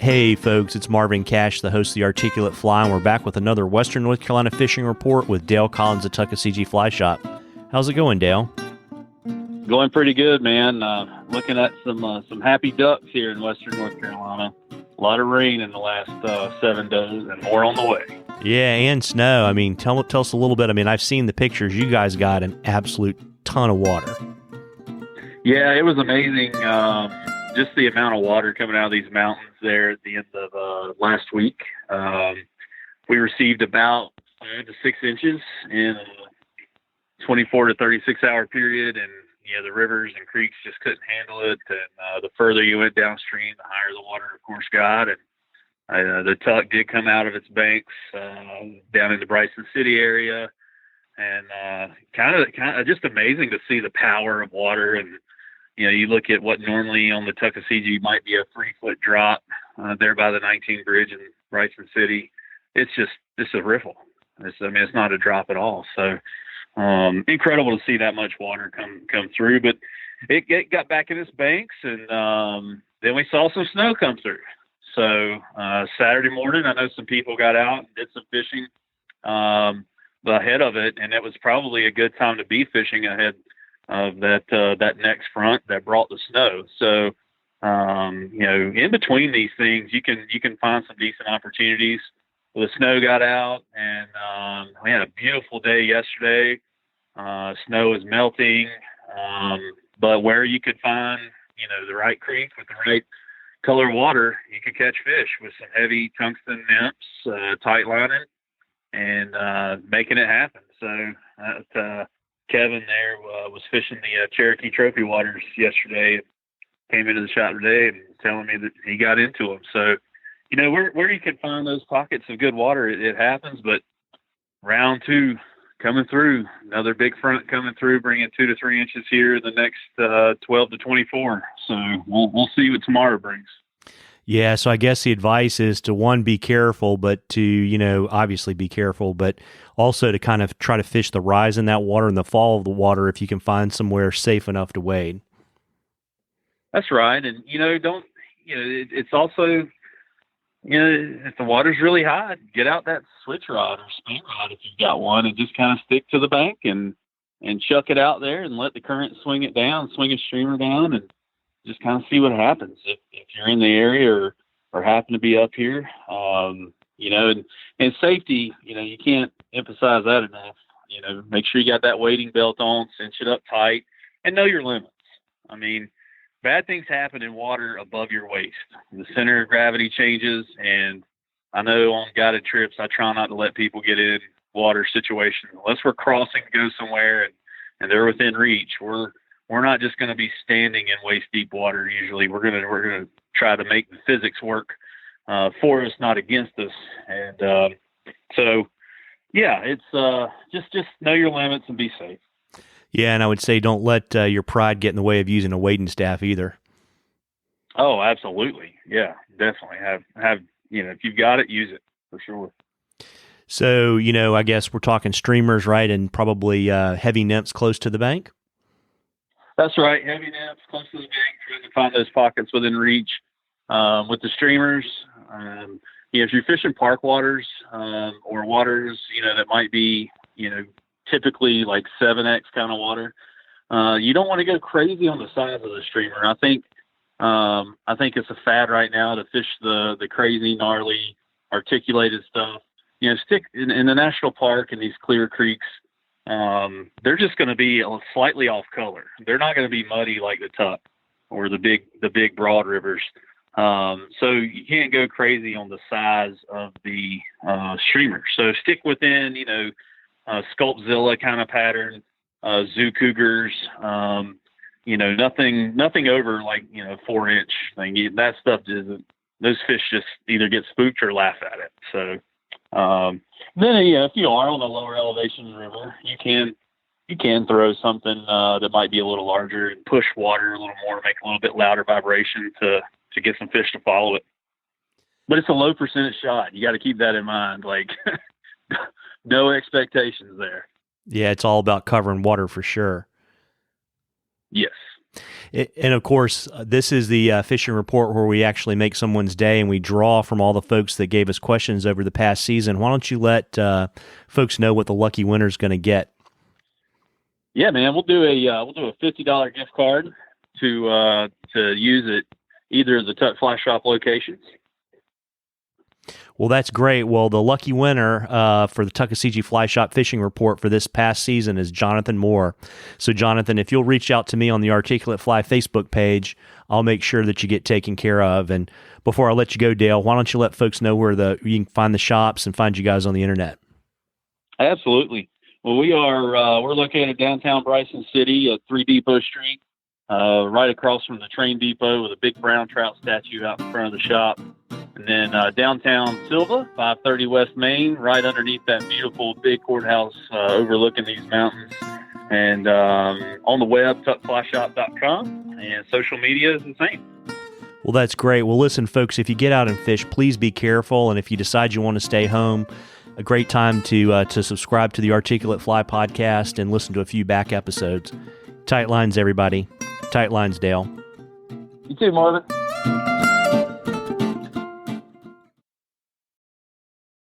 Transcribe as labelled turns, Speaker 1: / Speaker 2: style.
Speaker 1: Hey folks, it's Marvin Cash, the host of the Articulate Fly, and we're back with another Western North Carolina fishing report with Dale Collins at Tuckaseegee Fly Shop. How's it going, Dale?
Speaker 2: Going pretty good, man. Looking at some happy ducks here in Western North Carolina. A lot of rain in the last 7 days, and more on the way.
Speaker 1: Yeah, and snow. I mean, tell us a little bit. I mean, I've seen the pictures. You guys got an absolute ton of water.
Speaker 2: Yeah, it was amazing. Just the amount of water coming out of these mountains there at the end of last week. We received about 5 to 6 inches in a 24 to 36 hour period, and the rivers and creeks just couldn't handle it. And the further you went downstream, the higher the water, of course, got. And the Tuck did come out of its banks down in the Bryson City area, and kind of just amazing to see the power of water. And you look at what normally on the Tuckaseegee might be a 3-foot drop there by the 19 bridge in Bryson City. It's a riffle. It's not a drop at all. So incredible to see that much water come through. But it got back in its banks, and then we saw some snow come through. So Saturday morning, I know some people got out and did some fishing ahead of it, and it was probably a good time to be fishing ahead of that next front that brought the snow. So in between these things, you can find some decent opportunities. The snow got out, and we had a beautiful day yesterday. Snow is melting, but where you could find the right creek with the right color water, you could catch fish with some heavy tungsten nymphs, tight lining, and making it happen. So Kevin there was fishing the Cherokee Trophy waters yesterday. Came into the shop today and telling me that he got into them. So, where you can find those pockets of good water, it happens. But round 2 coming through, another big front coming through, bringing 2 to 3 inches here in the next 12 to 24. So we'll see what tomorrow brings.
Speaker 1: Yeah, so I guess the advice is to, one, be careful, but to, obviously be careful, but also to kind of try to fish the rise in that water and the fall of the water if you can find somewhere safe enough to wade. That's
Speaker 2: right. And, it's also, if the water's really high, get out that switch rod or spin rod if you've got one, and just kind of stick to the bank and chuck it out there and let the current swing it down, swing a streamer down, and just kind of see what happens if you're in the area or happen to be up here. And safety, you can't emphasize that enough. Make sure you got that wading belt on, cinch it up tight, and know your limits. I mean, bad things happen in water above your waist. The center of gravity changes, and I know on guided trips, I try not to let people get in water situations unless we're crossing to go somewhere and they're within reach. We're not just going to be standing in waist deep water. Usually we're going to try to make the physics work for us, not against us. And so yeah, it's just know your limits and be safe.
Speaker 1: Yeah, and I would say don't let your pride get in the way of using a wading staff either.
Speaker 2: Oh, absolutely. Yeah, definitely. Have if you've got it, use it for sure.
Speaker 1: So, I guess we're talking streamers, right? And probably heavy nymphs close to the bank?
Speaker 2: That's right. Heavy nymphs close to the bank, trying to find those pockets within reach. With the streamers, if you're fishing park waters or waters, that might be, typically like 7X kind of water, you don't want to go crazy on the size of the streamer. I think it's a fad right now to fish the crazy, gnarly, articulated stuff. Stick in the national park and these clear creeks. They're just going to be slightly off color. They're not going to be muddy like the Tuck or the big broad rivers. So you can't go crazy on the size of the streamer. So stick within, Sculptzilla kind of pattern, zoo cougars, nothing over like, 4-inch thing. That stuff isn't, those fish just either get spooked or laugh at it. So, then, if you are on a lower elevation river, you can throw something, that might be a little larger and push water a little more, make a little bit louder vibration to get some fish to follow it. But it's a low percentage shot. You got to keep that in mind. Like, no expectations there.
Speaker 1: Yeah, it's all about covering water for sure.
Speaker 2: Yes.
Speaker 1: And of course, this is the fishing report where we actually make someone's day and we draw from all the folks that gave us questions over the past season. Why don't you let folks know what the lucky winner is going to get?
Speaker 2: Yeah, man, we'll do a $50 gift card to use at either of the Tuck Fly Shop locations.
Speaker 1: Well, that's great. Well, the lucky winner for the Tuckaseegee Fly Shop Fishing Report for this past season is Jonathan Moore. So, Jonathan, if you'll reach out to me on the Articulate Fly Facebook page, I'll make sure that you get taken care of. And before I let you go, Dale, why don't you let folks know where you can find the shops and find you guys on the internet?
Speaker 2: Absolutely. Well, we're located downtown Bryson City at 3 Depot Street, right across from the train depot with a big brown trout statue out in front of the shop. And then downtown Silva, 530 West Main, right underneath that beautiful big courthouse overlooking these mountains. And on the web, tuckflyshop.com, and social media is the same.
Speaker 1: Well, that's great. Well, listen, folks, if you get out and fish, please be careful. And if you decide you want to stay home, a great time to subscribe to the Articulate Fly podcast and listen to a few back episodes. Tight lines, everybody. Tight lines, Dale.
Speaker 2: You too, Marvin.